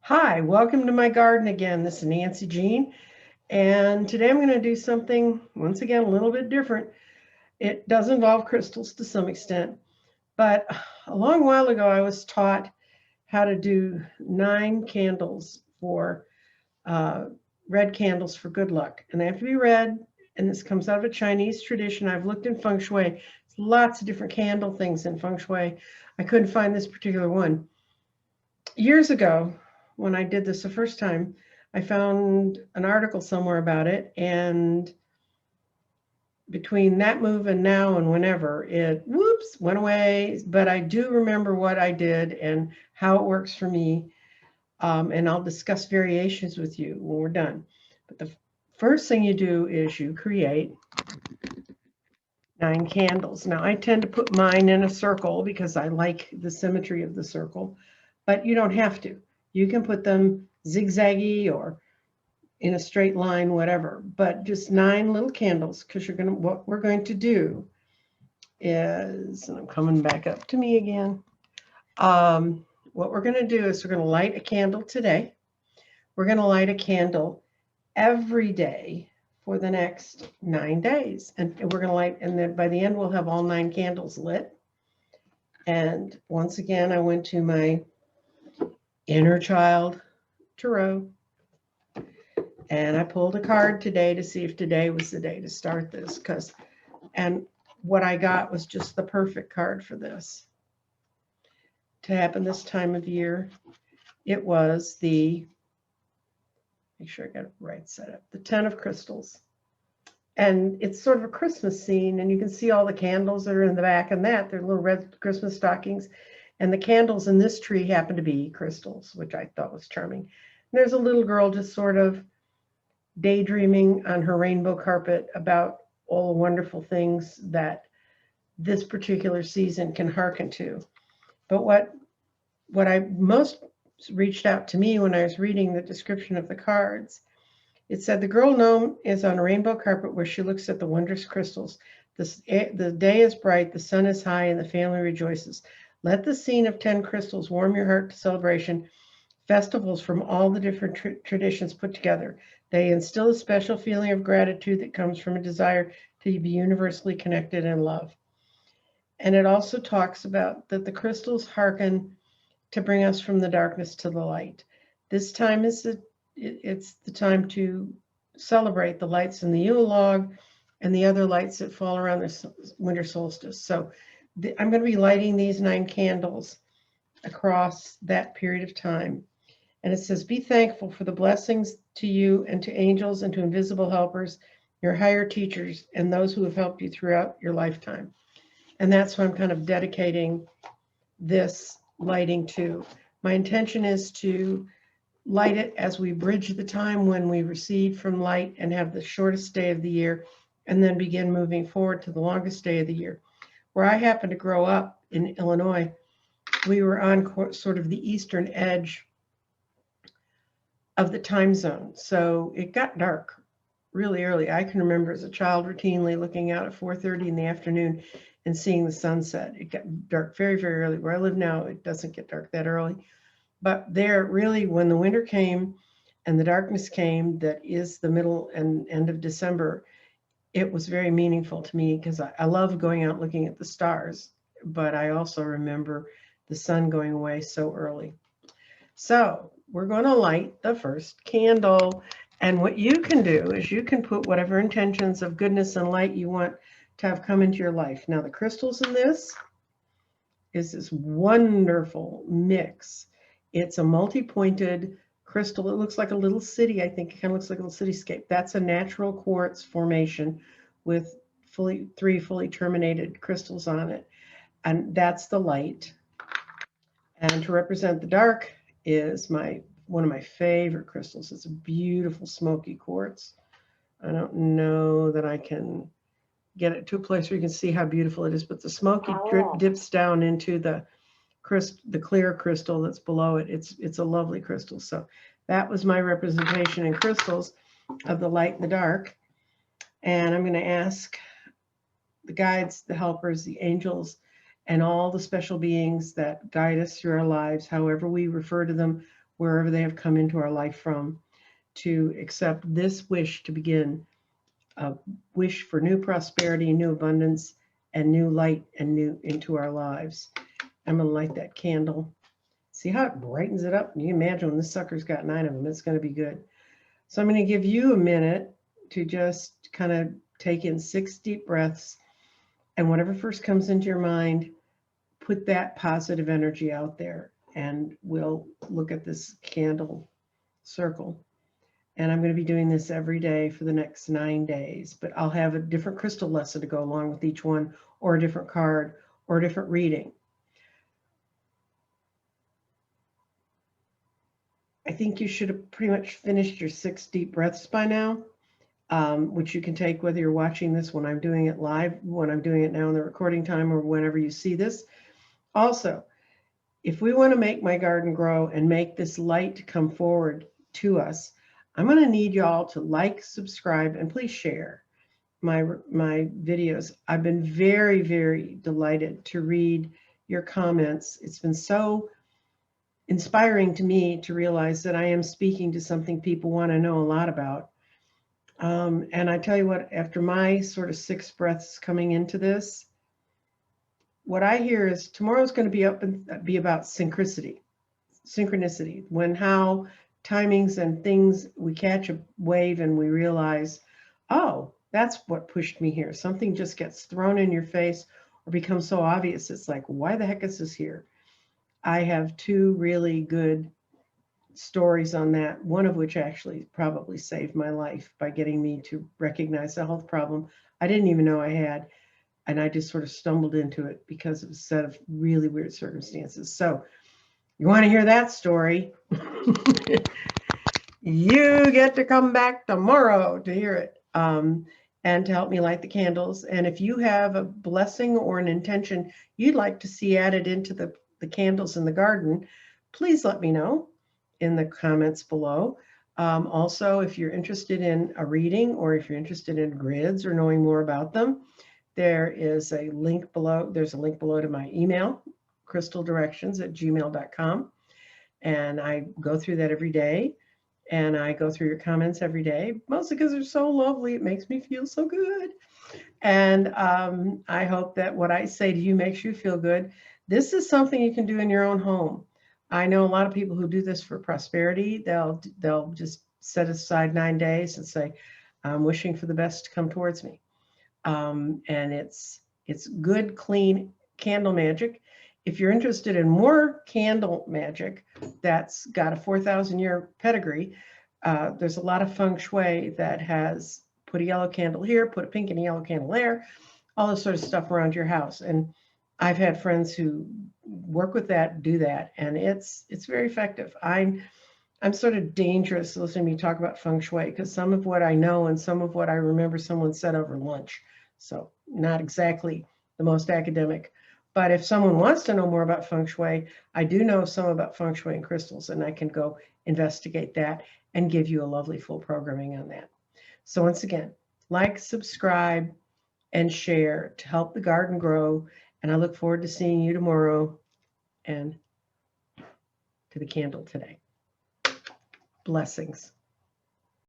Hi, welcome to my garden again. This is Nancy Jean, and today I'm going to do something, once again, a little bit different. It does involve crystals to some extent, but a long while ago I was taught how to do 9 candles for uh, red candles for good luck. And they have to be red, and this comes out of a Chinese tradition. I've looked in feng shui. There's lots of different candle things in feng shui. I couldn't find this particular one. Years ago, when I did this the first time, I found an article somewhere about it, and between that move and now and whenever, it whoops went away. But I do remember what I did and how it works for me, and I'll discuss variations with you when we're done. But the first thing you do is you create 9 candles. Now I tend to put mine in a circle because I like the symmetry of the circle, but you don't have to. You can put them zigzaggy or in a straight line, whatever, but just 9 little candles, because what we're going to do is, and I'm coming back up to me again. What we're going to do is we're going to light a candle today. We're going to light a candle every day for the next 9 days. And we're going to light, and then by the end, we'll have all 9 candles lit. And once again, I went to my inner child tarot, and I pulled a card today to see if today was the day to start this, and what I got was just the perfect card for this to happen this time of year. It was make sure I got it right set up, the 10 of crystals. And it's sort of a Christmas scene, and you can see all the candles that are in the back, and they're little red Christmas stockings. And the candles in this tree happen to be crystals, which I thought was charming. And there's a little girl just sort of daydreaming on her rainbow carpet about all the wonderful things that this particular season can hearken to. But what I most reached out to me when I was reading the description of the cards, it said the girl gnome is on a rainbow carpet where she looks at the wondrous crystals. The day is bright, the sun is high, and the family rejoices. Let the scene of 10 crystals warm your heart to celebration, festivals from all the different traditions put together. They instill a special feeling of gratitude that comes from a desire to be universally connected in love. And it also talks about that the crystals hearken to bring us from the darkness to the light. This time it's the time to celebrate the lights in the Yule log and the other lights that fall around the winter solstice. So I'm going to be lighting these 9 candles across that period of time. And it says, be thankful for the blessings to you and to angels and to invisible helpers, your higher teachers, and those who have helped you throughout your lifetime. And that's what I'm kind of dedicating this lighting to. My intention is to light it as we bridge the time when we recede from light and have the shortest day of the year, and then begin moving forward to the longest day of the year. Where I happen to grow up in Illinois, we were on sort of the eastern edge of the time zone. So it got dark really early. I can remember as a child routinely looking out at 4:30 in the afternoon and seeing the sunset. It got dark very, very early. Where I live now, it doesn't get dark that early. But there, really, when the winter came and the darkness came, that is the middle and end of December, it was very meaningful to me because I love going out looking at the stars, but I also remember the sun going away so early. So we're going to light the first candle. And what you can do is you can put whatever intentions of goodness and light you want to have come into your life. Now, the crystals in this is this wonderful mix. It's a multi-pointed crystal. It looks like a little city. I think it kind of looks like a little cityscape. That's a natural quartz formation with 3 fully terminated crystals on it. And that's the light. And to represent the dark is one of my favorite crystals. It's a beautiful smoky quartz. I don't know that I can get it to a place where you can see how beautiful it is, but the smoky dips down into the clear crystal that's below it. It's a lovely crystal. So that was my representation in crystals of the light and the dark. And I'm going to ask the guides, the helpers, the angels, and all the special beings that guide us through our lives, however we refer to them, wherever they have come into our life from, to accept this wish to begin a wish for new prosperity, new abundance, and new light and new into our lives. I'm going to light that candle. See how it brightens it up? You imagine when this sucker's got 9 of them, it's going to be good. So I'm going to give you a minute to just kind of take in 6 deep breaths, and whatever first comes into your mind, put that positive energy out there, and we'll look at this candle circle. And I'm going to be doing this every day for the next 9 days, but I'll have a different crystal lesson to go along with each one, or a different card, or a different reading. I think you should have pretty much finished your 6 deep breaths by now, which you can take whether you're watching this when I'm doing it live, when I'm doing it now in the recording time, or whenever you see this. Also, if we want to make my garden grow and make this light come forward to us, I'm going to need y'all to like, subscribe, and please share my videos. I've been very, very delighted to read your comments. It's been so inspiring to me to realize that I am speaking to something people want to know a lot about. And I tell you what, after my sort of 6 breaths coming into this, what I hear is tomorrow's going to be about synchronicity, when how timings and things, we catch a wave and we realize, oh, that's what pushed me here. Something just gets thrown in your face or becomes so obvious. It's like, why the heck is this here? I have 2 really good stories on that, one of which actually probably saved my life by getting me to recognize a health problem I didn't even know I had. And I just sort of stumbled into it because of a set of really weird circumstances. So you want to hear that story? You get to come back tomorrow to hear it, and to help me light the candles. And if you have a blessing or an intention you'd like to see added into the candles in the garden, please let me know in the comments below. Also, if you're interested in a reading, or if you're interested in grids or knowing more about them, there is a link below. There's a link below to my email, crystaldirections@gmail.com. And I go through that every day. And I go through your comments every day, mostly because they're so lovely. It makes me feel so good. And I hope that what I say to you makes you feel good. This is something you can do in your own home. I know a lot of people who do this for prosperity. They'll just set aside 9 days and say, I'm wishing for the best to come towards me. And it's good, clean candle magic. If you're interested in more candle magic that's got a 4,000-year pedigree, there's a lot of feng shui that has put a yellow candle here, put a pink and a yellow candle there, all this sort of stuff around your house. And I've had friends who work with that, do that, and it's very effective. I'm sort of dangerous listening to me talk about feng shui, because some of what I know and some of what I remember someone said over lunch. So not exactly the most academic. But if someone wants to know more about feng shui, I do know some about feng shui and crystals, and I can go investigate that and give you a lovely full programming on that. So once again, like, subscribe, and share to help the garden grow. And I look forward to seeing you tomorrow and to the candle today. Blessings.